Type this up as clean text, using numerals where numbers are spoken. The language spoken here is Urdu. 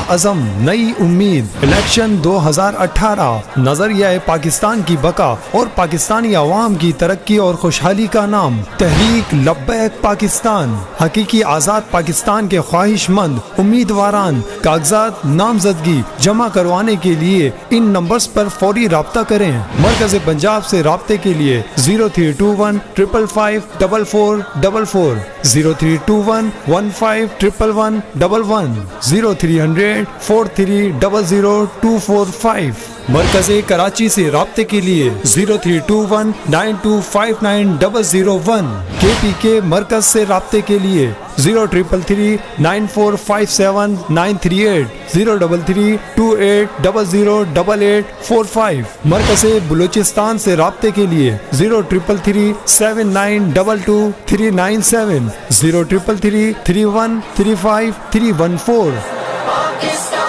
عزم نئی امید الیکشن 2018 نظریہ پاکستان کی بقا اور پاکستانی عوام کی ترقی اور خوشحالی کا نام تحریک لبیک پاکستان حقیقی آزاد پاکستان کے خواہش مند امیدواران کاغذات نامزدگی جمع کروانے کے لیے ان نمبرز پر فوری رابطہ کریں۔ مرکز پنجاب سے رابطے کے لیے 0321 555 4444 0321 15 111 0300 4300 245 مرکز کراچی سے رابطے کے لیے 0321 9259 KPK مرکز سے رابطے کے لیے 0333 9457 938 033 2800 8845 مرکز بلوچستان سے رابطے کے لیے 0333 7922 397 0333 3135 314